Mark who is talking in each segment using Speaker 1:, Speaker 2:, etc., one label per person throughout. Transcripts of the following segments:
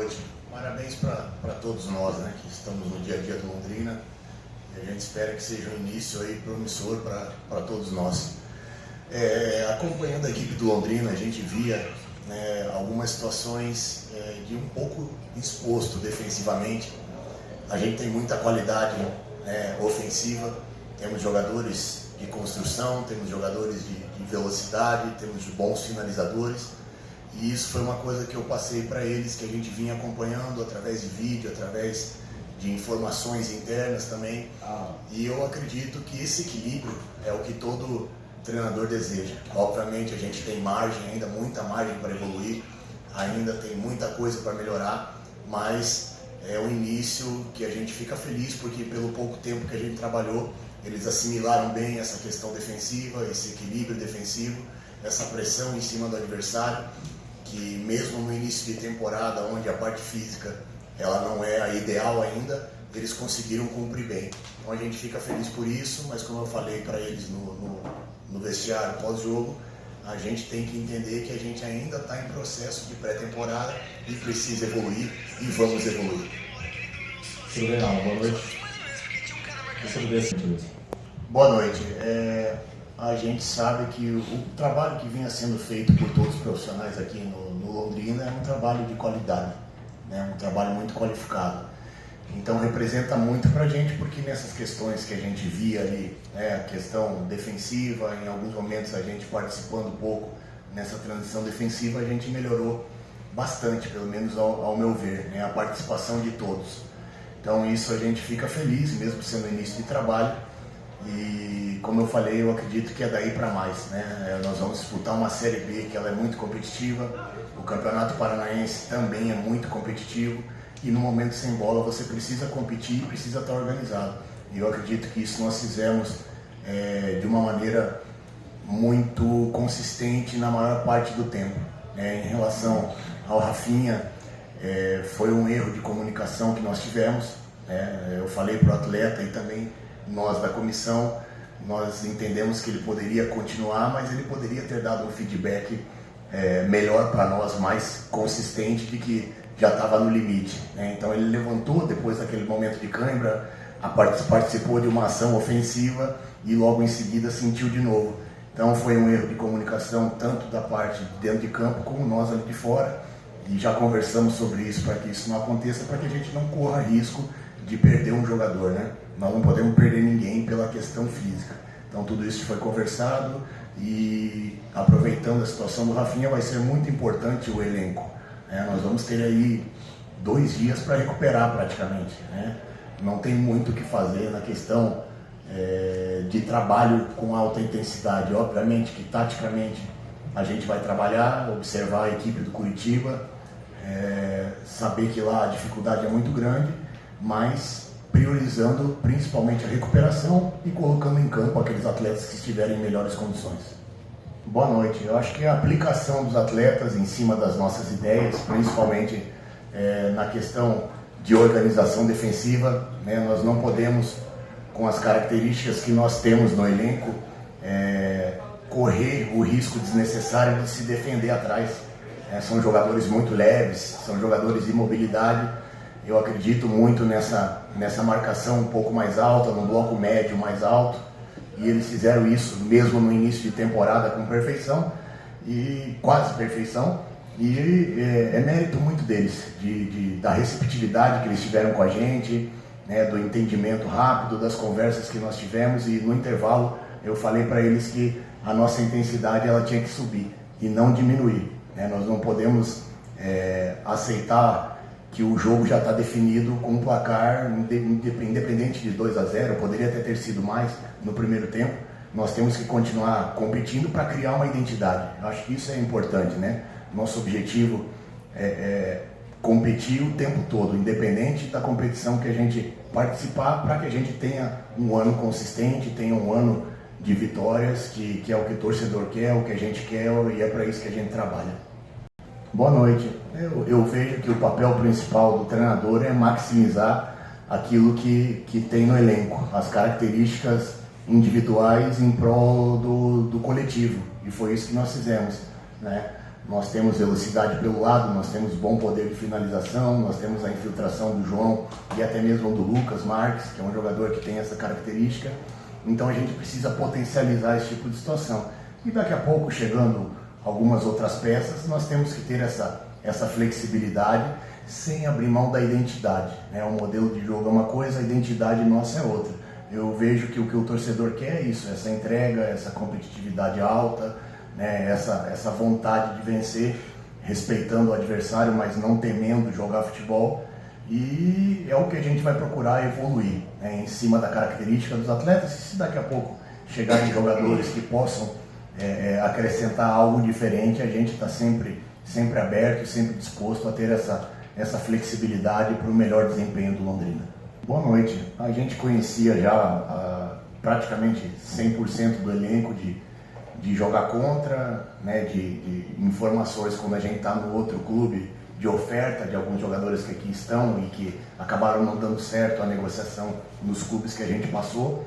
Speaker 1: noite. Parabéns para todos nós, né, que estamos no dia a dia do Londrina. E a gente espera que seja um início aí promissor para todos nós. Acompanhando a equipe do Londrina, a gente via, né, algumas situações de um pouco exposto defensivamente. A gente tem muita qualidade, né, ofensiva, temos jogadores de construção, temos jogadores de velocidade, temos bons finalizadores. E isso foi uma coisa que eu passei para eles, que a gente vinha acompanhando através de vídeo, através de informações internas também. E eu acredito que esse equilíbrio é o que todo treinador deseja. Obviamente a gente tem margem, ainda muita margem para evoluir, ainda tem muita coisa para melhorar, mas é o início que a gente fica feliz, porque pelo pouco tempo que a gente trabalhou, eles assimilaram bem essa questão defensiva, esse equilíbrio defensivo, essa pressão em cima do adversário, que mesmo no início de temporada, onde a parte física ela não é a ideal ainda, eles conseguiram cumprir bem. Então a gente fica feliz por isso, mas como eu falei para eles no vestiário pós-jogo, a gente tem que entender que a gente ainda está em processo de pré-temporada e precisa evoluir, e vamos evoluir.
Speaker 2: Boa noite.
Speaker 1: Boa noite. A gente sabe que o trabalho que vinha sendo feito por todos os profissionais aqui no Londrina é um trabalho de qualidade, né? Um trabalho muito qualificado. Então representa muito para a gente, porque nessas questões que a gente via ali, né, a questão defensiva, em alguns momentos a gente participando um pouco nessa transição defensiva, a gente melhorou bastante, pelo menos ao meu ver, né, a participação de todos. Então isso a gente fica feliz, mesmo sendo início de trabalho. E como eu falei, eu acredito que é daí para mais, né? Nós vamos disputar uma Série B que ela é muito competitiva, o Campeonato Paranaense também é muito competitivo, e no momento sem bola você precisa competir e precisa estar organizado. E eu acredito que isso nós fizemos de uma maneira muito consistente na maior parte do tempo. Em relação ao Rafinha, foi um erro de comunicação que nós tivemos. Eu falei para o atleta e também nós da comissão, nós entendemos que ele poderia continuar, mas ele poderia ter dado um feedback melhor para nós, mais consistente, de que já estava no limite, né? Então ele levantou depois daquele momento de cãibra, participou de uma ação ofensiva e logo em seguida sentiu de novo. Então foi um erro de comunicação tanto da parte de dentro de campo como nós ali de fora, e já conversamos sobre isso para que isso não aconteça, para que a gente não corra risco de perder um jogador, né? Nós não podemos perder ninguém pela questão física. Então tudo isso foi conversado, e aproveitando a situação do Rafinha, vai ser muito importante o elenco. Nós vamos ter aí 2 dias para recuperar praticamente, né? Não tem muito o que fazer na questão de trabalho com alta intensidade. Obviamente que taticamente a gente vai trabalhar, observar a equipe do Curitiba, saber que lá a dificuldade é muito grande, mas priorizando principalmente a recuperação e colocando em campo aqueles atletas que estiverem em melhores condições. Boa noite. Eu acho que a aplicação dos atletas em cima das nossas ideias, principalmente na questão de organização defensiva, né, nós não podemos, com as características que nós temos no elenco, correr o risco desnecessário de se defender atrás. São jogadores muito leves, são jogadores de mobilidade. Eu acredito muito nessa marcação um pouco mais alta, no bloco médio mais alto, e eles fizeram isso mesmo no início de temporada com perfeição, e quase perfeição, e é mérito muito deles, da receptividade que eles tiveram com a gente, né, do entendimento rápido, das conversas que nós tivemos, e no intervalo eu falei para eles que a nossa intensidade ela tinha que subir e não diminuir, né? Nós não podemos aceitar que o jogo já está definido com um placar independente de 2-0, poderia até ter sido mais no primeiro tempo. Nós temos que continuar competindo para criar uma identidade. Eu acho que isso é importante, né? Nosso objetivo é competir o tempo todo, independente da competição que a gente participar, para que a gente tenha um ano consistente, tenha um ano de vitórias, que é o que o torcedor quer, o que a gente quer, e é para isso que a gente trabalha. Boa noite. Eu vejo que o papel principal do treinador é maximizar aquilo que tem no elenco, as características individuais em prol do coletivo, e foi isso que nós fizemos, né? Nós temos velocidade pelo lado, nós temos bom poder de finalização, nós temos a infiltração do João e até mesmo do Lucas Marques, que é um jogador que tem essa característica. Então a gente precisa potencializar esse tipo de situação. E daqui a pouco, chegando algumas outras peças, nós temos que ter essa flexibilidade sem abrir mão da identidade. O modelo de jogo é uma coisa, a identidade nossa é outra. Eu vejo que o que o torcedor quer é isso, essa entrega, essa competitividade alta, essa vontade de vencer, respeitando o adversário, mas não temendo jogar futebol. E é o que a gente vai procurar evoluir, em cima da característica dos atletas. E se daqui a pouco chegarem jogadores que possam acrescentar algo diferente, a gente está sempre aberto e sempre disposto a ter essa flexibilidade para o melhor desempenho do Londrina. Boa noite. A gente conhecia já praticamente 100% do elenco de jogar contra, de informações quando a gente está no outro clube, de oferta de alguns jogadores que aqui estão e que acabaram não dando certo a negociação nos clubes que a gente passou,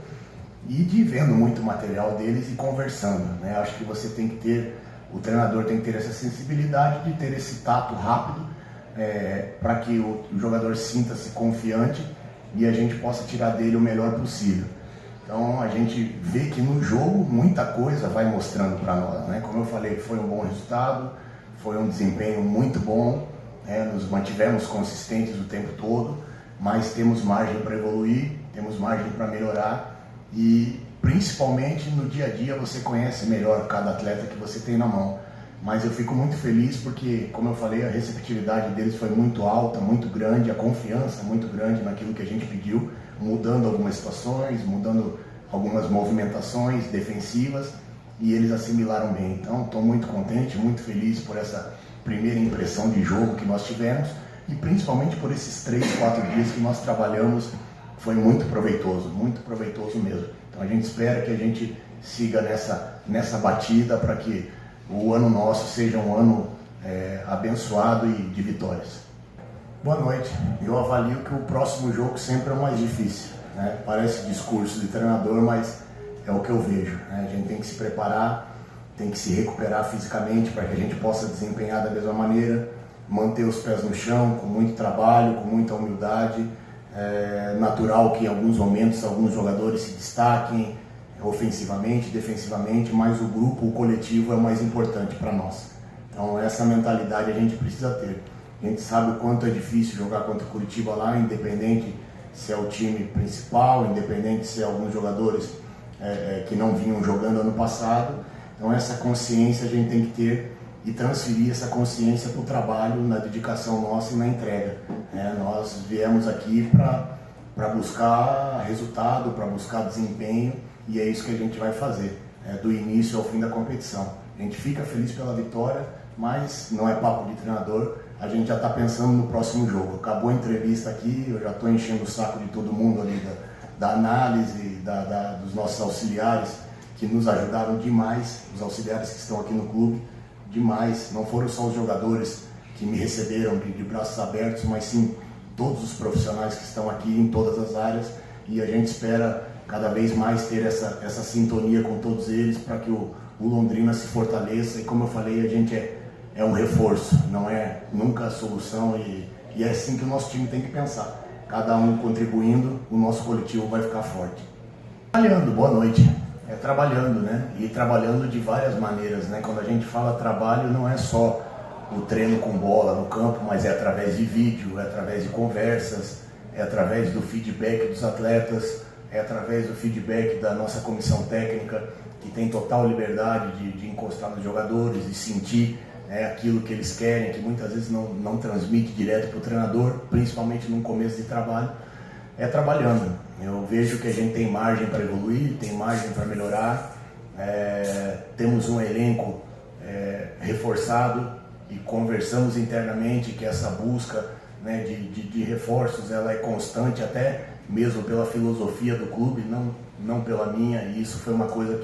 Speaker 1: e de vendo muito material deles e conversando. Acho que o treinador tem que ter essa sensibilidade de ter esse tato rápido para que o jogador sinta-se confiante e a gente possa tirar dele o melhor possível. Então a gente vê que no jogo muita coisa vai mostrando para nós. Como eu falei, foi um bom resultado, foi um desempenho muito bom, nos mantivemos consistentes o tempo todo, mas temos margem para evoluir, temos margem para melhorar e principalmente no dia a dia você conhece melhor cada atleta que você tem na mão. Mas eu fico muito feliz porque, como eu falei, a receptividade deles foi muito alta, muito grande, a confiança muito grande naquilo que a gente pediu, mudando algumas situações, mudando algumas movimentações defensivas, e eles assimilaram bem. Então estou muito contente, muito feliz por essa primeira impressão de jogo que nós tivemos e principalmente por esses 3, 4 dias que nós trabalhamos. Foi muito proveitoso mesmo. Então a gente espera que a gente siga nessa batida para que o ano nosso seja um ano abençoado e de vitórias. Boa noite. Eu avalio que o próximo jogo sempre é o mais difícil. Parece discurso de treinador, mas é o que eu vejo. A gente tem que se preparar, tem que se recuperar fisicamente para que a gente possa desempenhar da mesma maneira, manter os pés no chão, com muito trabalho, com muita humildade. É natural que em alguns momentos alguns jogadores se destaquem ofensivamente, defensivamente, mas o grupo, o coletivo é o mais importante para nós. Então essa mentalidade a gente precisa ter. A gente sabe o quanto é difícil jogar contra o Curitiba lá, independente se é o time principal, independente se é alguns jogadores que não vinham jogando ano passado. Então essa consciência a gente tem que ter e transferir essa consciência para o trabalho, na dedicação nossa e na entrega. Nós viemos aqui para buscar resultado, para buscar desempenho, e é isso que a gente vai fazer, do início ao fim da competição. A gente fica feliz pela vitória, mas não é papo de treinador, a gente já está pensando no próximo jogo. Acabou a entrevista aqui, eu já estou enchendo o saco de todo mundo ali da análise, dos nossos auxiliares, que nos ajudaram demais, os auxiliares que estão aqui no clube, demais. Não foram só os jogadores que me receberam de braços abertos, mas sim todos os profissionais que estão aqui em todas as áreas, e a gente espera cada vez mais ter essa sintonia com todos eles para que o Londrina se fortaleça. E como eu falei, a gente é um reforço, não é nunca a solução, e é assim que o nosso time tem que pensar. Cada um contribuindo, o nosso coletivo vai ficar forte. Trabalhando, boa noite. Trabalhando, E trabalhando de várias maneiras, Quando a gente fala trabalho, não é só o treino com bola no campo, mas é através de vídeo, é através de conversas, é através do feedback dos atletas, é através do feedback da nossa comissão técnica, que tem total liberdade de encostar nos jogadores e sentir aquilo que eles querem, que muitas vezes não transmite direto para o treinador, principalmente no começo de trabalho. Trabalhando. Eu vejo que a gente tem margem para evoluir, tem margem para melhorar, temos um elenco reforçado e conversamos internamente que essa busca de reforços ela é constante, até mesmo pela filosofia do clube, não pela minha, e isso foi uma coisa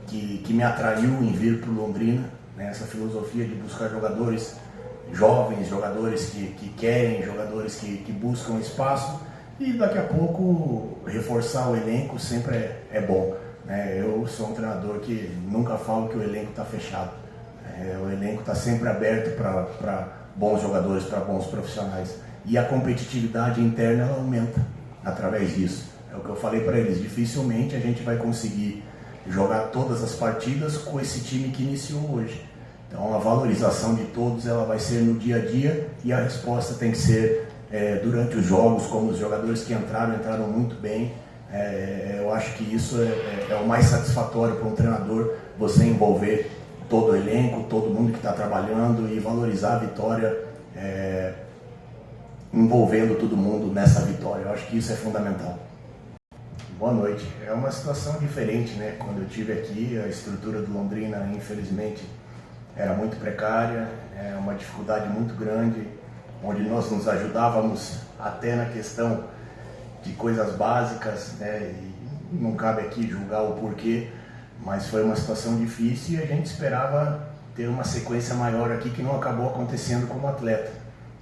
Speaker 1: que me atraiu em vir para o Londrina, essa filosofia de buscar jogadores jovens, jogadores que querem, jogadores que buscam espaço. E daqui a pouco reforçar o elenco sempre é bom. Eu sou um treinador que nunca falo que o elenco está fechado. O elenco está sempre aberto para bons jogadores, para bons profissionais. E a competitividade interna ela aumenta através disso. É o que eu falei para eles, dificilmente a gente vai conseguir jogar todas as partidas com esse time que iniciou hoje. Então a valorização de todos ela vai ser no dia a dia e a resposta tem que ser durante os jogos, como os jogadores que entraram muito bem. Eu acho que isso é o mais satisfatório para um treinador, você envolver todo o elenco, todo mundo que está trabalhando e valorizar a vitória, envolvendo todo mundo nessa vitória. Eu acho que isso é fundamental. Boa noite. É uma situação diferente, né? Quando eu estive aqui, a estrutura do Londrina, infelizmente, era muito precária, é uma dificuldade muito grande, onde nós nos ajudávamos até na questão de coisas básicas, né? E não cabe aqui julgar o porquê, mas foi uma situação difícil e a gente esperava ter uma sequência maior aqui que não acabou acontecendo como atleta.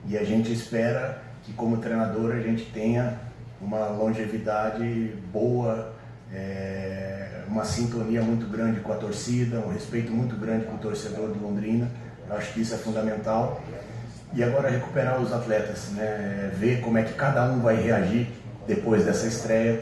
Speaker 1: E a gente espera que como treinador a gente tenha uma longevidade boa, uma sintonia muito grande com a torcida, um respeito muito grande com o torcedor do Londrina. Eu acho que isso é fundamental. E agora recuperar os atletas, né? Ver como é que cada um vai reagir depois dessa estreia,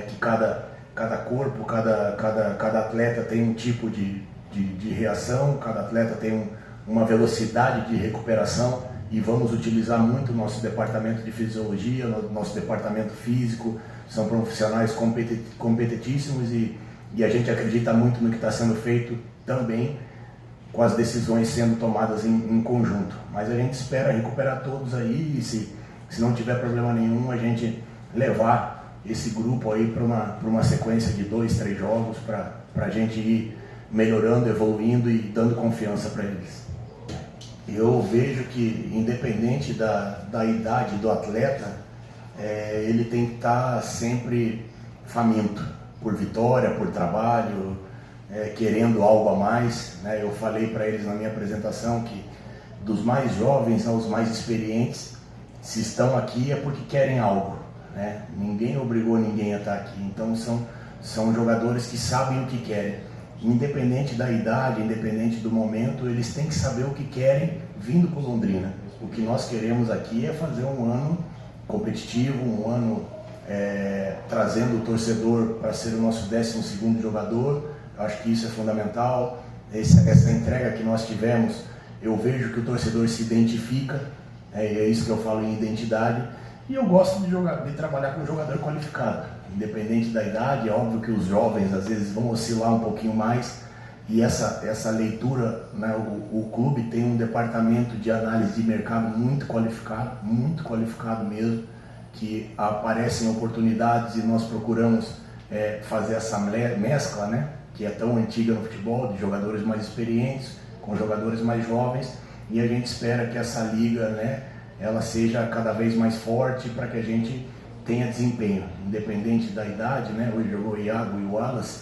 Speaker 1: que cada corpo, cada atleta tem um tipo de reação, cada atleta tem uma velocidade de recuperação. E vamos utilizar muito o nosso departamento de fisiologia, nosso departamento físico, são profissionais competentíssimos e a gente acredita muito no que está sendo feito também, com as decisões sendo tomadas em conjunto. Mas a gente espera recuperar todos aí e se não tiver problema nenhum, a gente levar esse grupo aí para uma sequência de 2, 3 jogos, para a gente ir melhorando, evoluindo e dando confiança para eles. Eu vejo que, independente da idade do atleta, ele tem que estar sempre faminto por vitória, por trabalho, querendo algo a mais, né? Eu falei para eles na minha apresentação que dos mais jovens aos mais experientes, se estão aqui é porque querem algo, né? Ninguém obrigou ninguém a estar aqui, então são jogadores que sabem o que querem. Independente da idade, independente do momento, eles têm que saber o que querem vindo para o Londrina. O que nós queremos aqui é fazer um ano competitivo, um ano trazendo o torcedor para ser o nosso 12º jogador. Eu acho que isso é fundamental. Essa entrega que nós tivemos, eu vejo que o torcedor se identifica, é isso que eu falo em identidade. E eu gosto de trabalhar com um jogador qualificado. Independente da idade, é óbvio que os jovens às vezes vão oscilar um pouquinho mais e essa leitura, né, o clube tem um departamento de análise de mercado muito qualificado mesmo, que aparecem oportunidades e nós procuramos fazer essa mescla, né, que é tão antiga no futebol, de jogadores mais experientes com jogadores mais jovens, e a gente espera que essa liga, né, ela seja cada vez mais forte para que a gente tenha desempenho, independente da idade, né? Hoje jogou o Iago e o Wallace,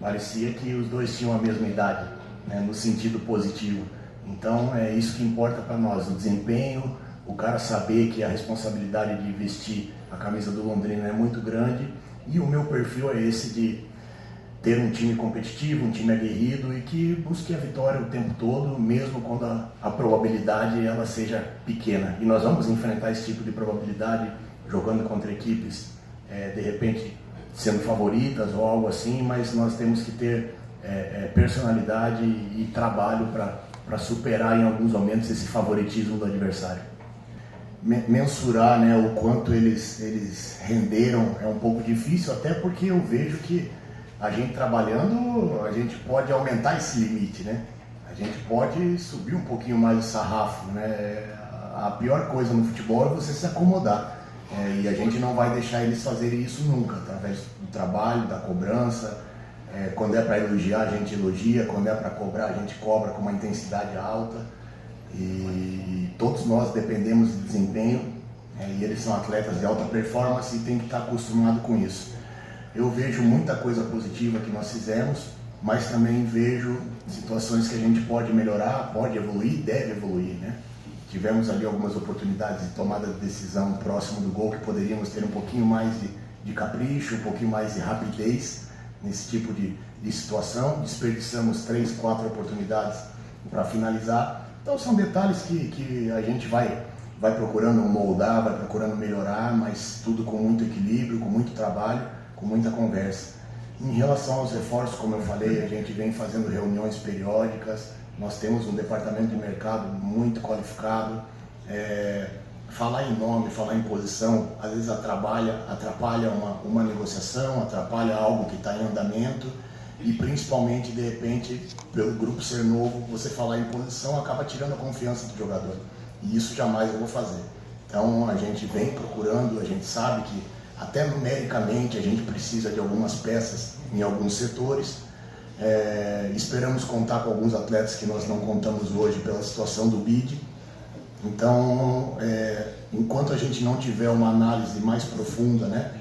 Speaker 1: parecia que os dois tinham a mesma idade, né? No sentido positivo. Então é isso que importa para nós, o desempenho, o cara saber que a responsabilidade de vestir a camisa do Londrina é muito grande, e o meu perfil é esse de ter um time competitivo, um time aguerrido e que busque a vitória o tempo todo, mesmo quando a probabilidade ela seja pequena. E nós vamos enfrentar esse tipo de probabilidade jogando contra equipes, de repente sendo favoritas ou algo assim, mas nós temos que ter personalidade e trabalho para superar em alguns momentos esse favoritismo do adversário. Mensurar, né, o quanto eles renderam é um pouco difícil, até porque eu vejo que a gente trabalhando, a gente pode aumentar esse limite, né? A gente pode subir um pouquinho mais o sarrafo, né? A pior coisa no futebol é você se acomodar. E a gente não vai deixar eles fazerem isso nunca, através do trabalho, da cobrança. Quando é para elogiar, a gente elogia, quando é para cobrar, a gente cobra com uma intensidade alta. E todos nós dependemos de desempenho, e eles são atletas de alta performance e tem que estar acostumado com isso. Eu vejo muita coisa positiva que nós fizemos, mas também vejo situações que a gente pode melhorar, pode evoluir, deve evoluir, né? Tivemos ali algumas oportunidades de tomada de decisão próximo do gol que poderíamos ter um pouquinho mais de capricho, um pouquinho mais de rapidez nesse tipo de situação. Desperdiçamos 3, 4 oportunidades para finalizar. Então são detalhes que a gente vai procurando moldar, vai procurando melhorar, mas tudo com muito equilíbrio, com muito trabalho, com muita conversa. Em relação aos reforços, como eu falei, a gente vem fazendo reuniões periódicas, nós temos um departamento de mercado muito qualificado. Falar em nome, falar em posição, às vezes atrapalha uma negociação, atrapalha algo que está em andamento e principalmente, de repente, pelo grupo ser novo, você falar em posição acaba tirando a confiança do jogador. E isso jamais eu vou fazer. Então a gente vem procurando, a gente sabe que até numericamente a gente precisa de algumas peças em alguns setores. Esperamos contar com alguns atletas que nós não contamos hoje pela situação do BID. Então, enquanto a gente não tiver uma análise mais profunda, né,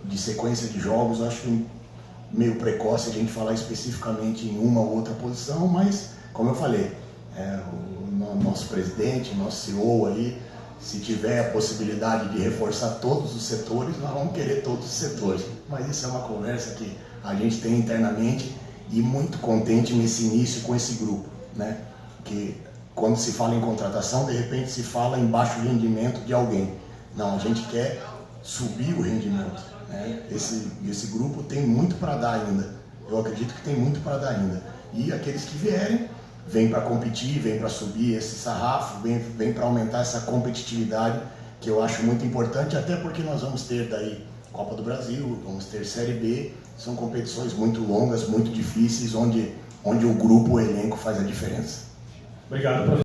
Speaker 1: de sequência de jogos, eu acho meio precoce a gente falar especificamente em uma ou outra posição, mas, como eu falei, o nosso presidente, nosso CEO aí, se tiver a possibilidade de reforçar todos os setores, nós vamos querer todos os setores. Mas isso é uma conversa que a gente tem internamente e muito contente nesse início com esse grupo, né? Que quando se fala em contratação, de repente se fala em baixo rendimento de alguém. Não, a gente quer subir o rendimento, né? Esse grupo tem muito para dar ainda. Eu acredito que tem muito para dar ainda. E aqueles que vierem, vêm para competir, vêm para subir esse sarrafo, vêm para aumentar essa competitividade, que eu acho muito importante, até porque nós vamos ter daí Copa do Brasil, vamos ter Série B, são competições muito longas, muito difíceis, onde o grupo, o elenco faz a diferença.
Speaker 2: Obrigado, professor.